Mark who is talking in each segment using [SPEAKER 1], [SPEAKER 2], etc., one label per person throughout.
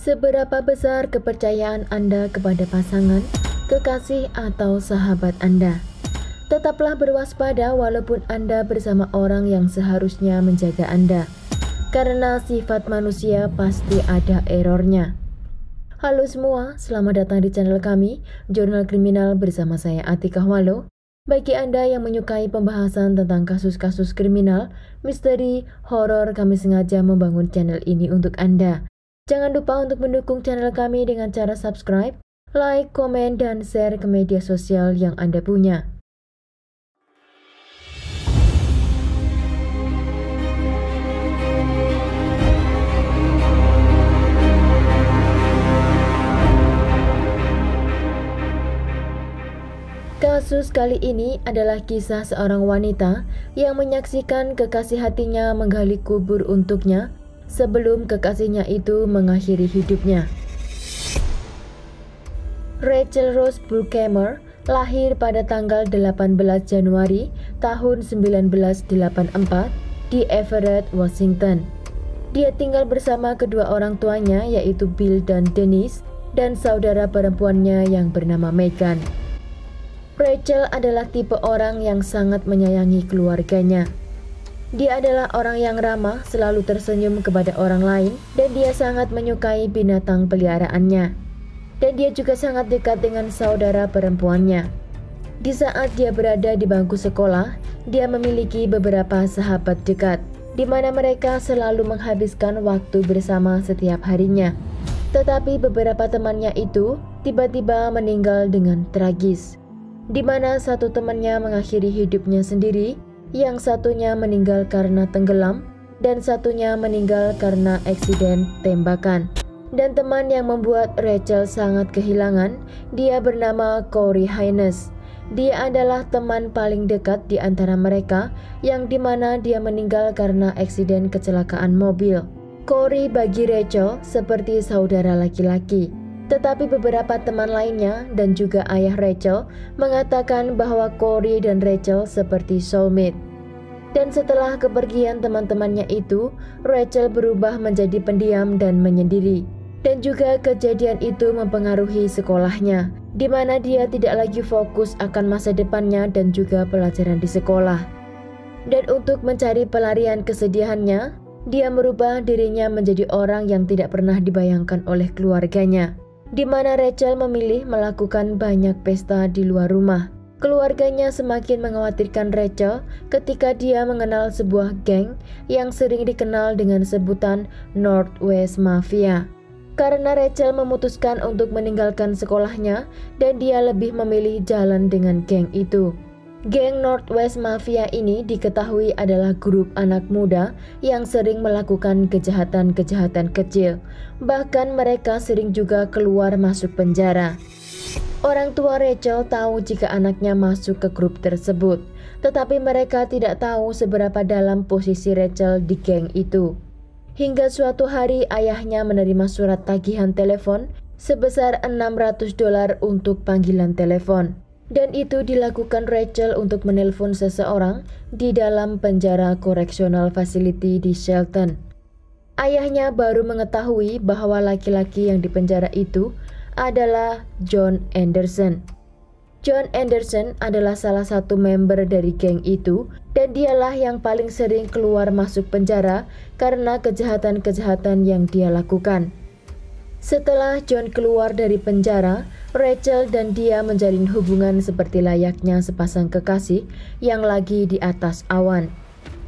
[SPEAKER 1] Seberapa besar kepercayaan Anda kepada pasangan, kekasih, atau sahabat Anda? Tetaplah berwaspada walaupun Anda bersama orang yang seharusnya menjaga Anda, karena sifat manusia pasti ada errornya. Halo semua, selamat datang di channel kami, Jurnal Kriminal bersama saya Atika Walo. Bagi Anda yang menyukai pembahasan tentang kasus-kasus kriminal, misteri, horor, kami sengaja membangun channel ini untuk Anda. Jangan lupa untuk mendukung channel kami dengan cara subscribe, like, komen, dan share ke media sosial yang Anda punya. Kasus kali ini adalah kisah seorang wanita yang menyaksikan kekasih hatinya menggali kubur untuknya sebelum kekasihnya itu mengakhiri hidupnya. Rachel Rose Bruckheimer lahir pada tanggal 18 Januari tahun 1984 di Everett, Washington. Dia tinggal bersama kedua orang tuanya yaitu Bill dan Denise dan saudara perempuannya yang bernama Megan. Rachel adalah tipe orang yang sangat menyayangi keluarganya. Dia adalah orang yang ramah, selalu tersenyum kepada orang lain, dan dia sangat menyukai binatang peliharaannya. Dan dia juga sangat dekat dengan saudara perempuannya. Di saat dia berada di bangku sekolah, dia memiliki beberapa sahabat dekat, di mana mereka selalu menghabiskan waktu bersama setiap harinya. Tetapi beberapa temannya itu tiba-tiba meninggal dengan tragis, di mana satu temannya mengakhiri hidupnya sendiri, yang satunya meninggal karena tenggelam, dan satunya meninggal karena eksiden tembakan. Dan teman yang membuat Rachel sangat kehilangan, dia bernama Corey Haynes. Dia adalah teman paling dekat di antara mereka, yang dimana dia meninggal karena eksiden kecelakaan mobil. Corey bagi Rachel seperti saudara laki-laki. Tetapi beberapa teman lainnya dan juga ayah Rachel mengatakan bahwa Corey dan Rachel seperti soulmate. Dan setelah kepergian teman-temannya itu, Rachel berubah menjadi pendiam dan menyendiri. Dan juga kejadian itu mempengaruhi sekolahnya, di mana dia tidak lagi fokus akan masa depannya dan juga pelajaran di sekolah. Dan untuk mencari pelarian kesedihannya, dia merubah dirinya menjadi orang yang tidak pernah dibayangkan oleh keluarganya, di mana Rachel memilih melakukan banyak pesta di luar rumah. Keluarganya semakin mengkhawatirkan Rachel ketika dia mengenal sebuah geng yang sering dikenal dengan sebutan Northwest Mafia. Karena Rachel memutuskan untuk meninggalkan sekolahnya dan dia lebih memilih jalan dengan geng itu. Geng Northwest Mafia ini diketahui adalah grup anak muda yang sering melakukan kejahatan-kejahatan kecil. Bahkan mereka sering juga keluar masuk penjara. Orang tua Rachel tahu jika anaknya masuk ke grup tersebut, tetapi mereka tidak tahu seberapa dalam posisi Rachel di geng itu. Hingga suatu hari ayahnya menerima surat tagihan telepon sebesar $600 untuk panggilan telepon. Dan itu dilakukan Rachel untuk menelpon seseorang di dalam penjara correctional facility di Shelton. Ayahnya baru mengetahui bahwa laki-laki yang dipenjara itu adalah John Anderson. John Anderson adalah salah satu member dari geng itu dan dialah yang paling sering keluar masuk penjara karena kejahatan-kejahatan yang dia lakukan. Setelah John keluar dari penjara, Rachel dan dia menjalin hubungan seperti layaknya sepasang kekasih yang lagi di atas awan.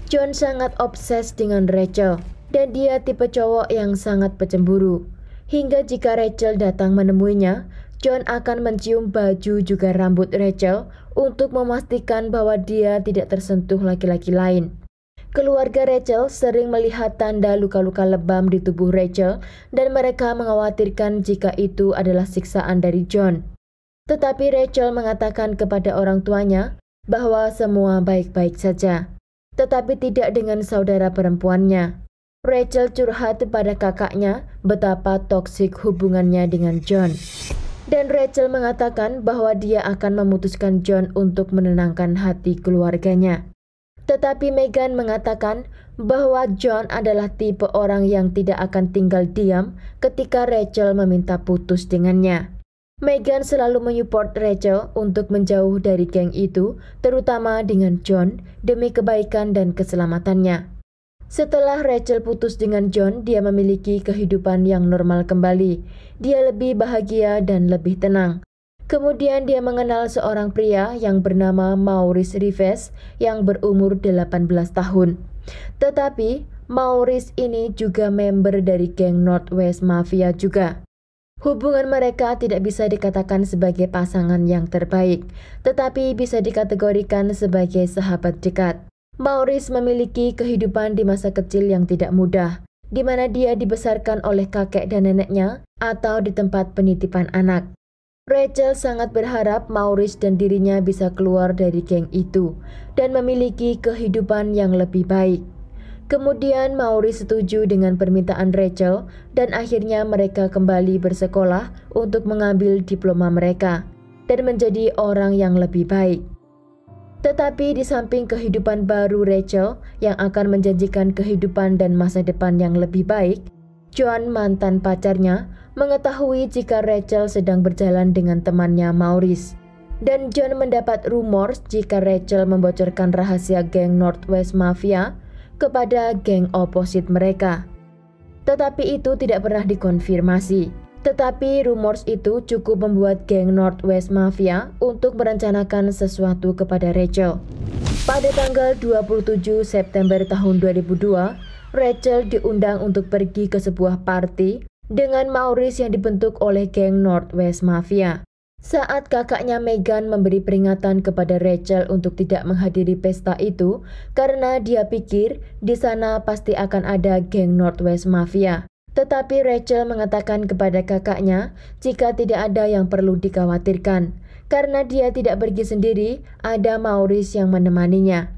[SPEAKER 1] John sangat obses dengan Rachel dan dia tipe cowok yang sangat pecemburu. Hingga jika Rachel datang menemuinya, John akan mencium baju juga rambut Rachel untuk memastikan bahwa dia tidak tersentuh laki-laki lain. Keluarga Rachel sering melihat tanda luka-luka lebam di tubuh Rachel dan mereka mengkhawatirkan jika itu adalah siksaan dari John. Tetapi Rachel mengatakan kepada orang tuanya bahwa semua baik-baik saja, tetapi tidak dengan saudara perempuannya. Rachel curhat pada kakaknya betapa toksik hubungannya dengan John. Dan Rachel mengatakan bahwa dia akan memutuskan John untuk menenangkan hati keluarganya. Tetapi Megan mengatakan bahwa John adalah tipe orang yang tidak akan tinggal diam ketika Rachel meminta putus dengannya. Meghan selalu menyupport Rachel untuk menjauh dari geng itu, terutama dengan John, demi kebaikan dan keselamatannya. Setelah Rachel putus dengan John, dia memiliki kehidupan yang normal kembali. Dia lebih bahagia dan lebih tenang. Kemudian dia mengenal seorang pria yang bernama Maurice Rives yang berumur 18 tahun. Tetapi Maurice ini juga member dari geng Northwest Mafia juga. Hubungan mereka tidak bisa dikatakan sebagai pasangan yang terbaik, tetapi bisa dikategorikan sebagai sahabat dekat. Maurice memiliki kehidupan di masa kecil yang tidak mudah, di mana dia dibesarkan oleh kakek dan neneknya atau di tempat penitipan anak. Rachel sangat berharap Maurice dan dirinya bisa keluar dari geng itu dan memiliki kehidupan yang lebih baik. Kemudian Maurice setuju dengan permintaan Rachel dan akhirnya mereka kembali bersekolah untuk mengambil diploma mereka dan menjadi orang yang lebih baik. Tetapi di samping kehidupan baru Rachel yang akan menjanjikan kehidupan dan masa depan yang lebih baik, John, mantan pacarnya, mengetahui jika Rachel sedang berjalan dengan temannya Maurice. Dan John mendapat rumor jika Rachel membocorkan rahasia geng Northwest Mafia kepada geng oposit mereka. Tetapi itu tidak pernah dikonfirmasi. Tetapi rumors itu cukup membuat geng Northwest Mafia untuk merencanakan sesuatu kepada Rachel. Pada tanggal 27 September tahun 2002, Rachel diundang untuk pergi ke sebuah party dengan Maurice yang dibentuk oleh geng Northwest Mafia. Saat kakaknya Meghan memberi peringatan kepada Rachel untuk tidak menghadiri pesta itu karena dia pikir di sana pasti akan ada geng Northwest Mafia. Tetapi Rachel mengatakan kepada kakaknya jika tidak ada yang perlu dikhawatirkan karena dia tidak pergi sendiri, ada Maurice yang menemaninya.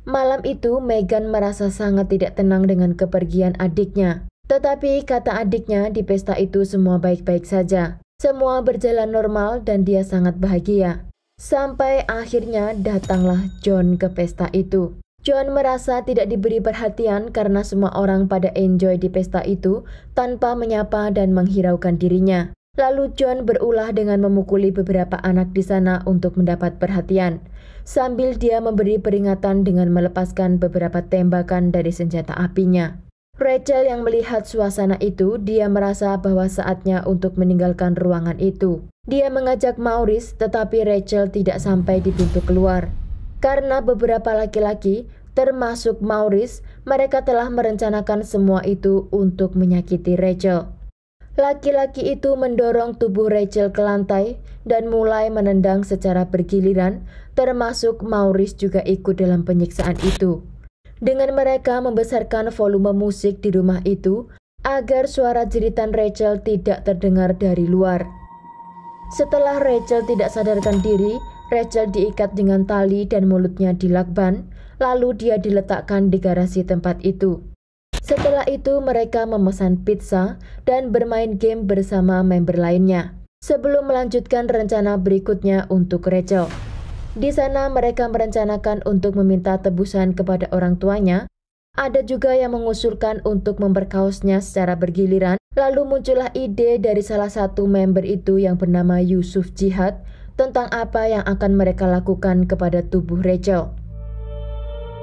[SPEAKER 1] Malam itu Meghan merasa sangat tidak tenang dengan kepergian adiknya. Tetapi kata adiknya di pesta itu semua baik-baik saja. Semua berjalan normal dan dia sangat bahagia. Sampai akhirnya datanglah John ke pesta itu. John merasa tidak diberi perhatian karena semua orang pada enjoy di pesta itu tanpa menyapa dan menghiraukan dirinya. Lalu John berulah dengan memukuli beberapa anak di sana untuk mendapat perhatian. Sambil dia memberi peringatan dengan melepaskan beberapa tembakan dari senjata apinya. Rachel yang melihat suasana itu, dia merasa bahwa saatnya untuk meninggalkan ruangan itu. Dia mengajak Maurice, tetapi Rachel tidak sampai di pintu keluar. Karena beberapa laki-laki, termasuk Maurice, mereka telah merencanakan semua itu untuk menyakiti Rachel. Laki-laki itu mendorong tubuh Rachel ke lantai dan mulai menendang secara bergiliran, termasuk Maurice juga ikut dalam penyiksaan itu. Dengan mereka membesarkan volume musik di rumah itu agar suara jeritan Rachel tidak terdengar dari luar. Setelah Rachel tidak sadarkan diri, Rachel diikat dengan tali dan mulutnya dilakban, lalu dia diletakkan di garasi tempat itu. Setelah itu mereka memesan pizza dan bermain game bersama member lainnya, sebelum melanjutkan rencana berikutnya untuk Rachel. Di sana mereka merencanakan untuk meminta tebusan kepada orang tuanya. Ada juga yang mengusulkan untuk memperkaosnya secara bergiliran. Lalu muncullah ide dari salah satu member itu yang bernama Yusuf Jihad tentang apa yang akan mereka lakukan kepada tubuh Rachel.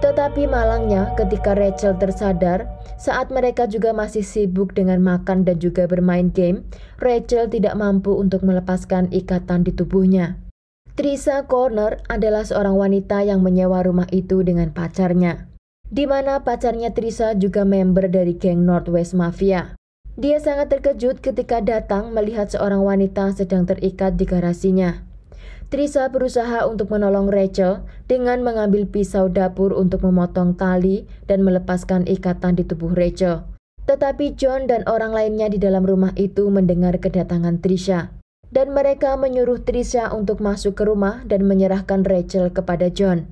[SPEAKER 1] Tetapi malangnya ketika Rachel tersadar, saat mereka juga masih sibuk dengan makan dan juga bermain game, Rachel tidak mampu untuk melepaskan ikatan di tubuhnya. Trisha Corner adalah seorang wanita yang menyewa rumah itu dengan pacarnya, di mana pacarnya Trisha juga member dari geng Northwest Mafia. Dia sangat terkejut ketika datang melihat seorang wanita sedang terikat di garasinya. Trisha berusaha untuk menolong Rachel dengan mengambil pisau dapur untuk memotong tali dan melepaskan ikatan di tubuh Rachel. Tetapi John dan orang lainnya di dalam rumah itu mendengar kedatangan Trisha. Dan mereka menyuruh Trisha untuk masuk ke rumah dan menyerahkan Rachel kepada John.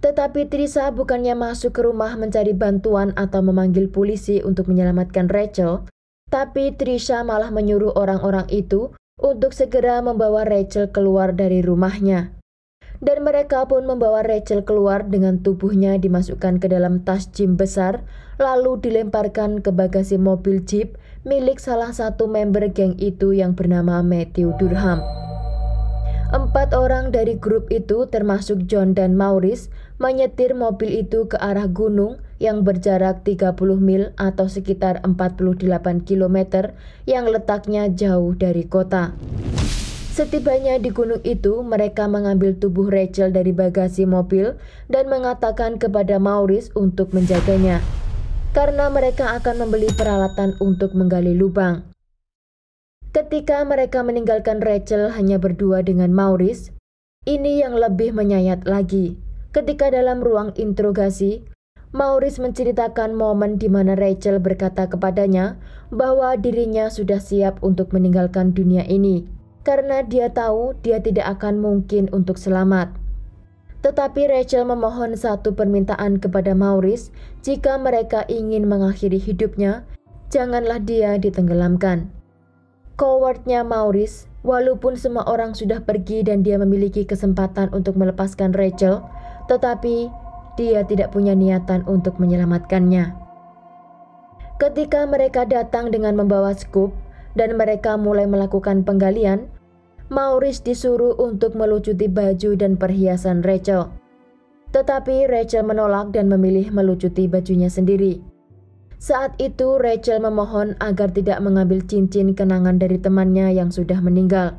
[SPEAKER 1] Tetapi Trisha bukannya masuk ke rumah mencari bantuan atau memanggil polisi untuk menyelamatkan Rachel, tapi Trisha malah menyuruh orang-orang itu untuk segera membawa Rachel keluar dari rumahnya. Dan mereka pun membawa Rachel keluar dengan tubuhnya dimasukkan ke dalam tas gym besar, lalu dilemparkan ke bagasi mobil Jeep milik salah satu member geng itu yang bernama Matthew Durham. 4 orang dari grup itu termasuk John dan Maurice menyetir mobil itu ke arah gunung yang berjarak 30 mil atau sekitar 48 km yang letaknya jauh dari kota. Setibanya di gunung itu, mereka mengambil tubuh Rachel dari bagasi mobil dan mengatakan kepada Maurice untuk menjaganya, karena mereka akan membeli peralatan untuk menggali lubang. Ketika mereka meninggalkan Rachel hanya berdua dengan Maurice, ini yang lebih menyayat lagi. Ketika dalam ruang interogasi, Maurice menceritakan momen di mana Rachel berkata kepadanya bahwa dirinya sudah siap untuk meninggalkan dunia ini, karena dia tahu dia tidak akan mungkin untuk selamat. Tetapi Rachel memohon satu permintaan kepada Maurice, jika mereka ingin mengakhiri hidupnya, janganlah dia ditenggelamkan. Cowardnya Maurice, walaupun semua orang sudah pergi dan dia memiliki kesempatan untuk melepaskan Rachel, tetapi dia tidak punya niatan untuk menyelamatkannya. Ketika mereka datang dengan membawa scoop dan mereka mulai melakukan penggalian, Maurice disuruh untuk melucuti baju dan perhiasan Rachel. Tetapi Rachel menolak dan memilih melucuti bajunya sendiri. Saat itu Rachel memohon agar tidak mengambil cincin kenangan dari temannya yang sudah meninggal.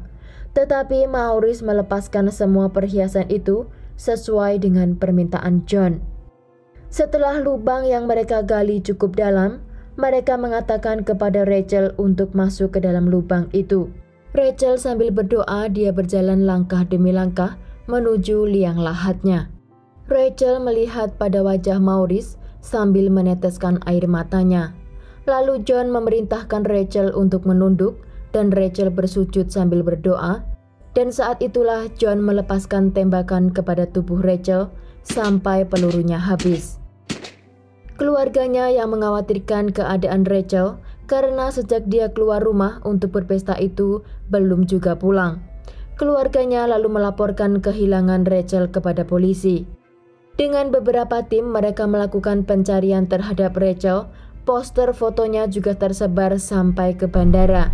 [SPEAKER 1] Tetapi Maurice melepaskan semua perhiasan itu sesuai dengan permintaan John. Setelah lubang yang mereka gali cukup dalam, mereka mengatakan kepada Rachel untuk masuk ke dalam lubang itu. Rachel sambil berdoa, dia berjalan langkah demi langkah menuju liang lahatnya. Rachel melihat pada wajah Maurice sambil meneteskan air matanya. Lalu John memerintahkan Rachel untuk menunduk dan Rachel bersujud sambil berdoa. Dan saat itulah John melepaskan tembakan kepada tubuh Rachel sampai pelurunya habis. Keluarganya yang mengkhawatirkan keadaan Rachel karena sejak dia keluar rumah untuk berpesta itu belum juga pulang. Keluarganya lalu melaporkan kehilangan Rachel kepada polisi. Dengan beberapa tim mereka melakukan pencarian terhadap Rachel. Poster fotonya juga tersebar sampai ke bandara.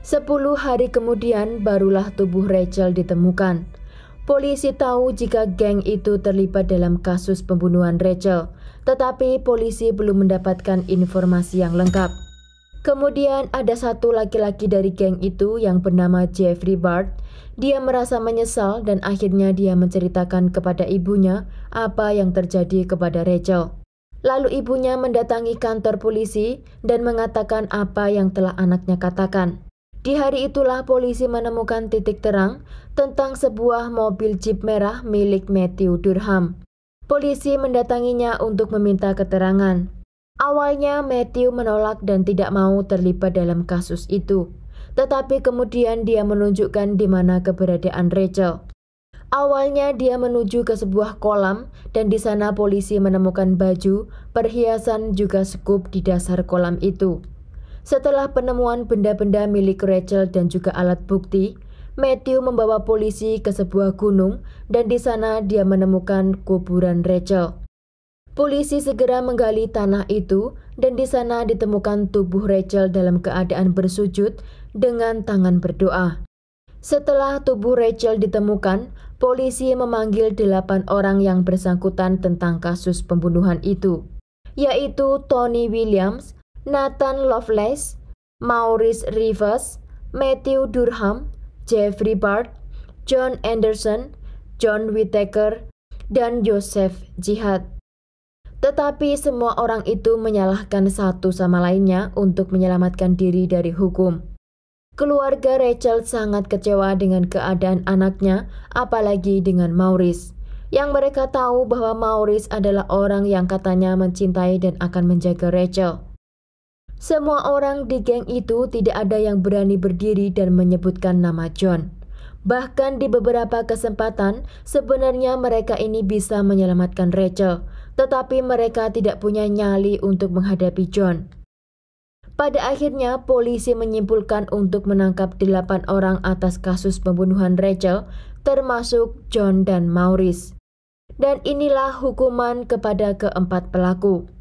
[SPEAKER 1] 10 hari kemudian barulah tubuh Rachel ditemukan. Polisi tahu jika geng itu terlibat dalam kasus pembunuhan Rachel, tetapi polisi belum mendapatkan informasi yang lengkap. Kemudian ada satu laki-laki dari geng itu yang bernama Jeffrey Bart. Dia merasa menyesal dan akhirnya dia menceritakan kepada ibunya apa yang terjadi kepada Rachel. Lalu ibunya mendatangi kantor polisi dan mengatakan apa yang telah anaknya katakan. Di hari itulah polisi menemukan titik terang tentang sebuah mobil Jeep merah milik Matthew Durham. Polisi mendatanginya untuk meminta keterangan. Awalnya Matthew menolak dan tidak mau terlibat dalam kasus itu. Tetapi kemudian dia menunjukkan di mana keberadaan Rachel. Awalnya dia menuju ke sebuah kolam dan di sana polisi menemukan baju, perhiasan juga scoop di dasar kolam itu. Setelah penemuan benda-benda milik Rachel dan juga alat bukti, Matthew membawa polisi ke sebuah gunung dan di sana dia menemukan kuburan Rachel. Polisi segera menggali tanah itu dan di sana ditemukan tubuh Rachel dalam keadaan bersujud dengan tangan berdoa. Setelah tubuh Rachel ditemukan, polisi memanggil 8 orang yang bersangkutan tentang kasus pembunuhan itu, yaitu Tony Williams, Nathan Lovelace, Maurice Rivers, Matthew Durham, Jeffrey Bart, John Anderson, John Whittaker, dan Joseph Jihad. Tetapi semua orang itu menyalahkan satu sama lainnya untuk menyelamatkan diri dari hukum. Keluarga Rachel sangat kecewa dengan keadaan anaknya, apalagi dengan Maurice, yang mereka tahu bahwa Maurice adalah orang yang katanya mencintai dan akan menjaga Rachel. Semua orang di geng itu tidak ada yang berani berdiri dan menyebutkan nama John. Bahkan di beberapa kesempatan sebenarnya mereka ini bisa menyelamatkan Rachel, tetapi mereka tidak punya nyali untuk menghadapi John. Pada akhirnya polisi menyimpulkan untuk menangkap 8 orang atas kasus pembunuhan Rachel, termasuk John dan Maurice. Dan inilah hukuman kepada keempat pelaku.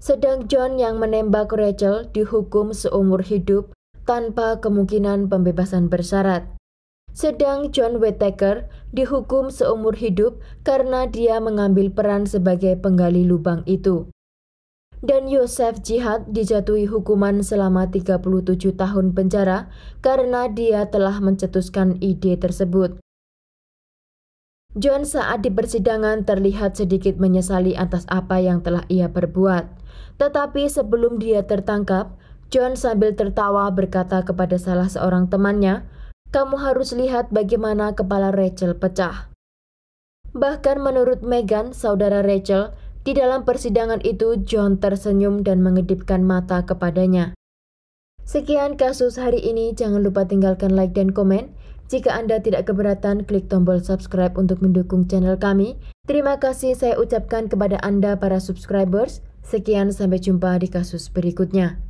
[SPEAKER 1] Sedang John yang menembak Rachel dihukum seumur hidup tanpa kemungkinan pembebasan bersyarat. Sedang John Whittaker dihukum seumur hidup karena dia mengambil peran sebagai penggali lubang itu. Dan Yosef Jihad dijatuhi hukuman selama 37 tahun penjara karena dia telah mencetuskan ide tersebut. John saat di persidangan terlihat sedikit menyesali atas apa yang telah ia perbuat. Tetapi sebelum dia tertangkap, John sambil tertawa berkata kepada salah seorang temannya, "Kamu harus lihat bagaimana kepala Rachel pecah." Bahkan menurut Meghan, saudara Rachel, di dalam persidangan itu John tersenyum dan mengedipkan mata kepadanya. Sekian kasus hari ini, jangan lupa tinggalkan like dan komen. Jika Anda tidak keberatan, klik tombol subscribe untuk mendukung channel kami. Terima kasih saya ucapkan kepada Anda para subscribers. Sekian, sampai jumpa di kasus berikutnya.